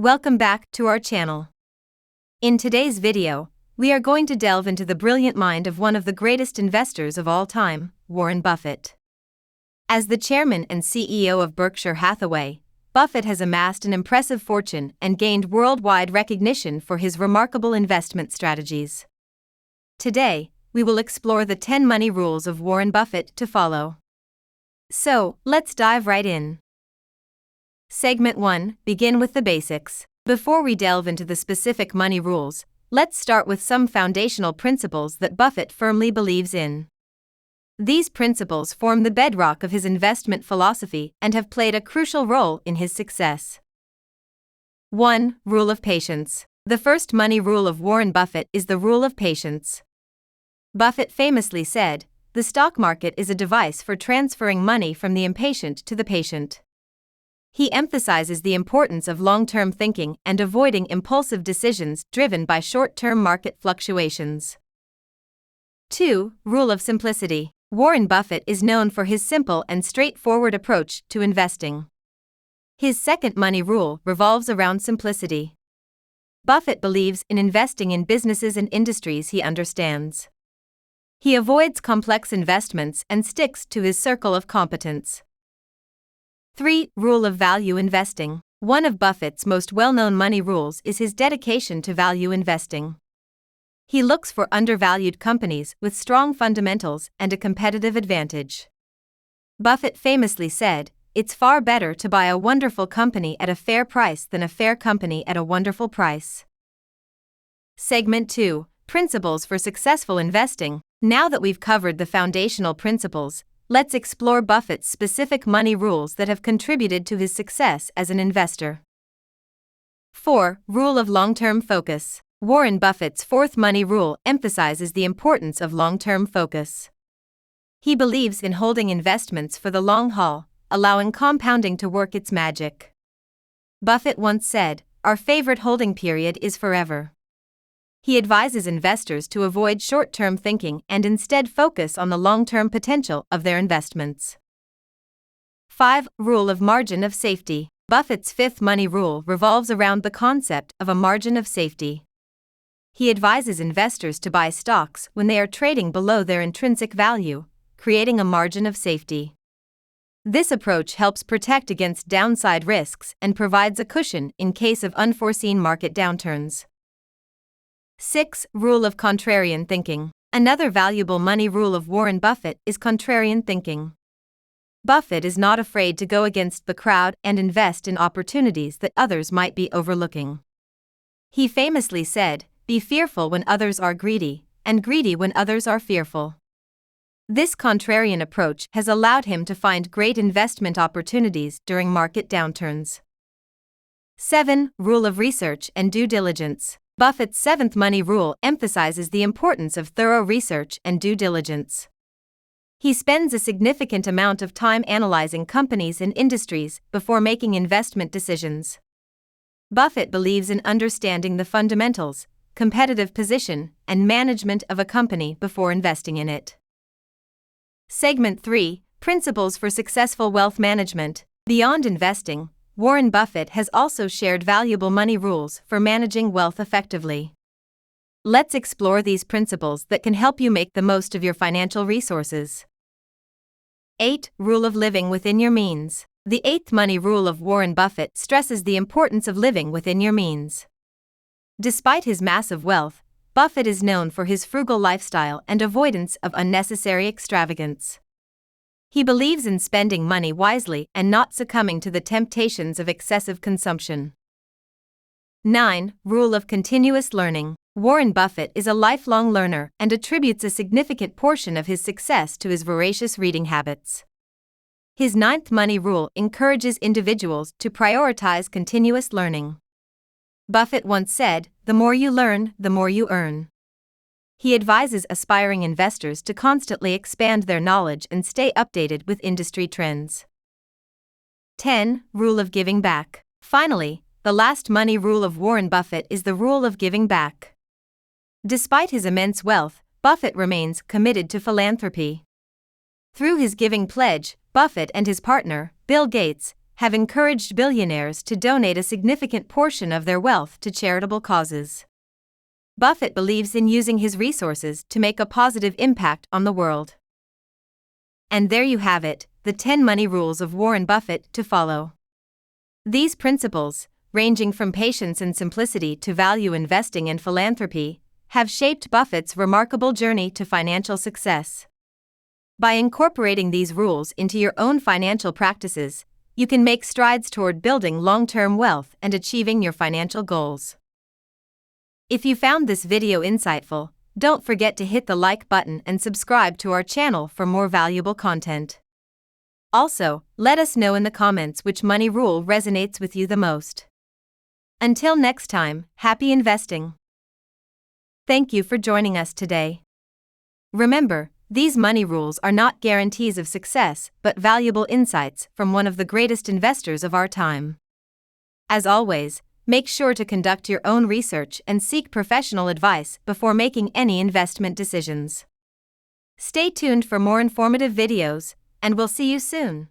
Welcome back to our channel. In today's video, we are going to delve into the brilliant mind of one of the greatest investors of all time, Warren Buffett. As the chairman and CEO of Berkshire Hathaway, Buffett has amassed an impressive fortune and gained worldwide recognition for his remarkable investment strategies. Today, we will explore the 10 money rules of Warren Buffett to follow. So, let's dive right in. Segment 1, begin with the basics. Before we delve into the specific money rules, let's start with some foundational principles that Buffett firmly believes in. These principles form the bedrock of his investment philosophy and have played a crucial role in his success. 1. Rule of patience. The first money rule of Warren Buffett is the rule of patience. Buffett famously said, "The stock market is a device for transferring money from the impatient to the patient." He emphasizes the importance of long-term thinking and avoiding impulsive decisions driven by short-term market fluctuations. 2. Rule of simplicity. Warren Buffett is known for his simple and straightforward approach to investing. His second money rule revolves around simplicity. Buffett believes in investing in businesses and industries he understands. He avoids complex investments and sticks to his circle of competence. 3. Rule of value investing. One of Buffett's most well-known money rules is his dedication to value investing. He looks for undervalued companies with strong fundamentals and a competitive advantage. Buffett famously said, "It's far better to buy a wonderful company at a fair price than a fair company at a wonderful price." Segment 2, Principles for Successful Investing. Now that we've covered the foundational principles, let's explore Buffett's specific money rules that have contributed to his success as an investor. 4. Rule of long-term focus. Warren Buffett's fourth money rule emphasizes the importance of long-term focus. He believes in holding investments for the long haul, allowing compounding to work its magic. Buffett once said, "Our favorite holding period is forever." He advises investors to avoid short-term thinking and instead focus on the long-term potential of their investments. 5. Rule of margin of safety. Buffett's fifth money rule revolves around the concept of a margin of safety. He advises investors to buy stocks when they are trading below their intrinsic value, creating a margin of safety. This approach helps protect against downside risks and provides a cushion in case of unforeseen market downturns. 6. Rule of contrarian thinking. Another valuable money rule of Warren Buffett is contrarian thinking. Buffett is not afraid to go against the crowd and invest in opportunities that others might be overlooking. He famously said, "Be fearful when others are greedy, and greedy when others are fearful." This contrarian approach has allowed him to find great investment opportunities during market downturns. 7. Rule of research and due diligence. Buffett's seventh money rule emphasizes the importance of thorough research and due diligence. He spends a significant amount of time analyzing companies and industries before making investment decisions. Buffett believes in understanding the fundamentals, competitive position, and management of a company before investing in it. Segment 3, Principles for Successful Wealth Management. Beyond investing, Warren Buffett has also shared valuable money rules for managing wealth effectively. Let's explore these principles that can help you make the most of your financial resources. 8. Rule of living within your means. The eighth money rule of Warren Buffett stresses the importance of living within your means. Despite his massive wealth, Buffett is known for his frugal lifestyle and avoidance of unnecessary extravagance. He believes in spending money wisely and not succumbing to the temptations of excessive consumption. 9. Rule of continuous learning. Warren Buffett is a lifelong learner and attributes a significant portion of his success to his voracious reading habits. His ninth money rule encourages individuals to prioritize continuous learning. Buffett once said, "The more you learn, the more you earn." He advises aspiring investors to constantly expand their knowledge and stay updated with industry trends. 10. Rule of giving back. Finally, the last money rule of Warren Buffett is the rule of giving back. Despite his immense wealth, Buffett remains committed to philanthropy. Through his giving pledge, Buffett and his partner, Bill Gates, have encouraged billionaires to donate a significant portion of their wealth to charitable causes. Buffett believes in using his resources to make a positive impact on the world. And there you have it, the 10 money rules of Warren Buffett to follow. These principles, ranging from patience and simplicity to value investing and philanthropy, have shaped Buffett's remarkable journey to financial success. By incorporating these rules into your own financial practices, you can make strides toward building long-term wealth and achieving your financial goals. If you found this video insightful, don't forget to hit the like button and subscribe to our channel for more valuable content. Also, let us know in the comments which money rule resonates with you the most. Until next time, happy investing. Thank you for joining us today. Remember, these money rules are not guarantees of success but valuable insights from one of the greatest investors of our time. As always, make sure to conduct your own research and seek professional advice before making any investment decisions. Stay tuned for more informative videos, and we'll see you soon.